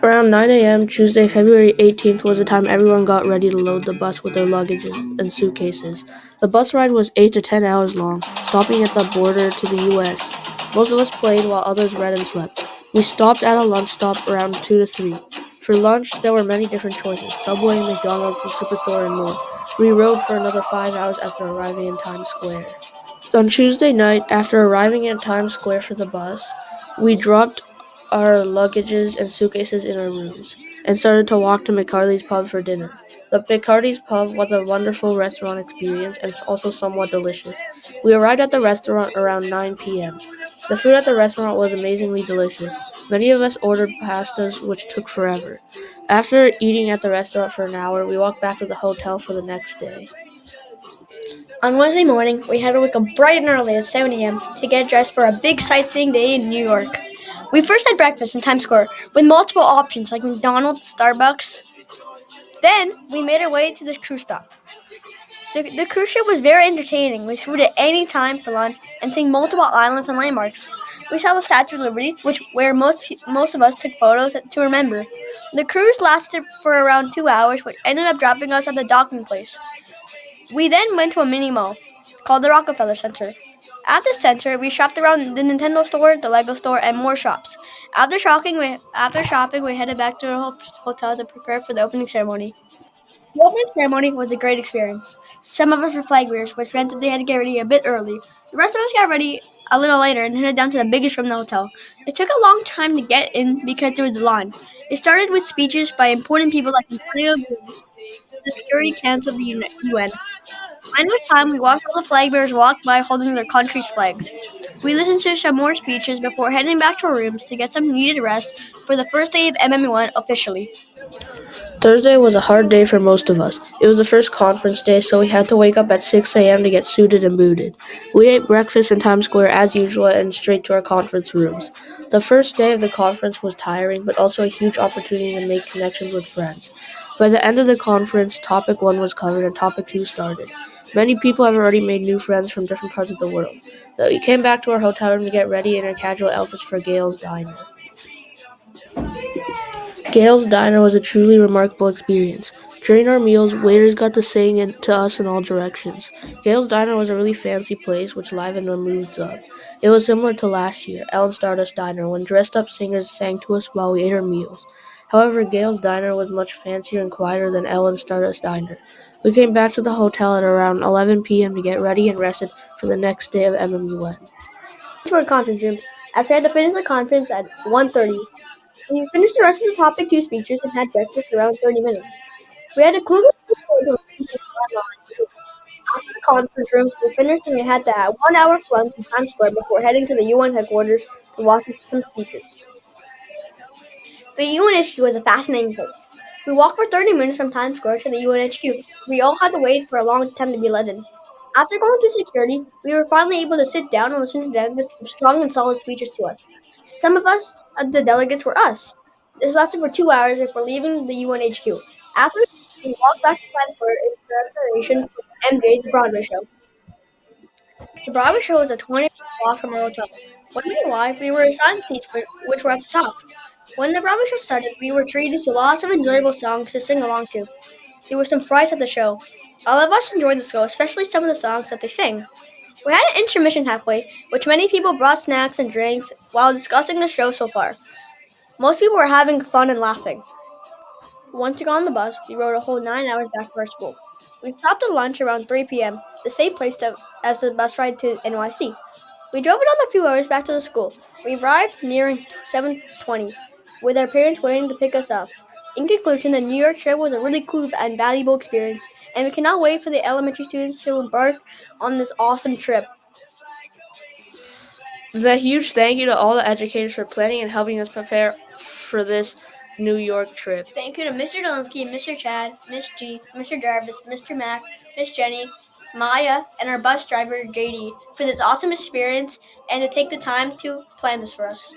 Around 9 a.m. Tuesday, February 18th was the time everyone got ready to load the bus with their luggage and suitcases. The bus ride was 8 to 10 hours long, stopping at the border to the U.S. Most of us played while others read and slept. We stopped at a lunch stop around 2 to 3. For lunch, there were many different choices: Subway, McDonald's, and Superstore, and more. We rode for another 5 hours after arriving in Times Square. On Tuesday night, after arriving at Times Square for the bus, we dropped our luggages and suitcases in our rooms and started to walk to McCarthy's Pub for dinner. The McCarthy's Pub was a wonderful restaurant experience and also somewhat delicious. We arrived at the restaurant around 9 p.m. The food at the restaurant was amazingly delicious. Many of us ordered pastas, which took forever. After eating at the restaurant for an hour, we walked back to the hotel for the next day. On Wednesday morning, we had to wake up bright and early at 7 a.m. to get dressed for a big sightseeing day in New York. We first had breakfast in Times Square with multiple options like McDonald's, Starbucks. Then we made our way to the cruise stop. The cruise ship was very entertaining with food at any time for lunch and seeing multiple islands and landmarks. We saw the Statue of Liberty, where most of us took photos to remember. The cruise lasted for around 2 hours, which ended up dropping us at the docking place. We then went to a mini mall called the Rockefeller Center. At the center, we shopped around the Nintendo store, the Lego store, and more shops. After shopping, we headed back to the hotel to prepare for the opening ceremony. The opening ceremony was a great experience. Some of us were flag bearers, which meant that they had to get ready a bit early. The rest of us got ready a little later and headed down to the biggest room in the hotel. It took a long time to get in because there was a line. It started with speeches by important people like Antonio Guterres, the Security Council of the UN. When it was time, we watched all the flag bearers walk by holding their country's flags. We listened to some more speeches before heading back to our rooms to get some needed rest for the first day of MMU1 officially. Thursday was a hard day for most of us. It was the first conference day, so we had to wake up at 6 a.m. to get suited and booted. We ate breakfast in Times Square as usual and straight to our conference rooms. The first day of the conference was tiring, but also a huge opportunity to make connections with friends. By the end of the conference, Topic 1 was covered and Topic 2 started. Many people have already made new friends from different parts of the world. We came back to our hotel room to get ready in our casual outfits for Gail's Diner. Gail's Diner was a truly remarkable experience. During our meals, waiters got to sing to us in all directions. Gail's Diner was a really fancy place which livened our moods up. It was similar to last year, Ellen Stardust Diner, when dressed-up singers sang to us while we ate our meals. However, Gail's Diner was much fancier and quieter than Ellen Stardust Diner. We came back to the hotel at around 11 p.m. to get ready and rested for the next day of MMUN. To our conference rooms, as we had to finish the conference at 1:30. We finished the rest of the topic 2 speeches and had breakfast around 30 minutes. We had to quickly after the conference rooms we finished and we had to have 1 hour lunch in Times Square before heading to the UN headquarters to watch some speeches. The UNHQ was a fascinating place. We walked for 30 minutes from Times Square to the UNHQ. We all had to wait for a long time to be let in. After going through security, we were finally able to sit down and listen to delegates give strong and solid speeches to us. Some of us, the delegates, were us. This lasted for 2 hours before leaving the UNHQ. After we walked back to Times Square in preparation for MJ, the Broadway show. The Broadway show was a 20-minute walk from our hotel. When we arrived, we were assigned seats which were at the top. When the Broadway show started, we were treated to lots of enjoyable songs to sing along to. There were some fries at the show. All of us enjoyed the show, especially some of the songs that they sang. We had an intermission halfway, which many people brought snacks and drinks while discussing the show so far. Most people were having fun and laughing. Once we got on the bus, we rode a whole 9 hours back to our school. We stopped at lunch around 3 p.m., the same place as the bus ride to NYC. We drove another few hours back to the school. We arrived near 7:20, with our parents waiting to pick us up. In conclusion, the New York trip was a really cool and valuable experience, and we cannot wait for the elementary students to embark on this awesome trip. A huge thank you to all the educators for planning and helping us prepare for this New York trip. Thank you to Mr. Dolinsky, Mr. Chad, Miss G, Mr. Jarvis, Mr. Mac, Miss Jenny, Maya, and our bus driver, JD, for this awesome experience and to take the time to plan this for us.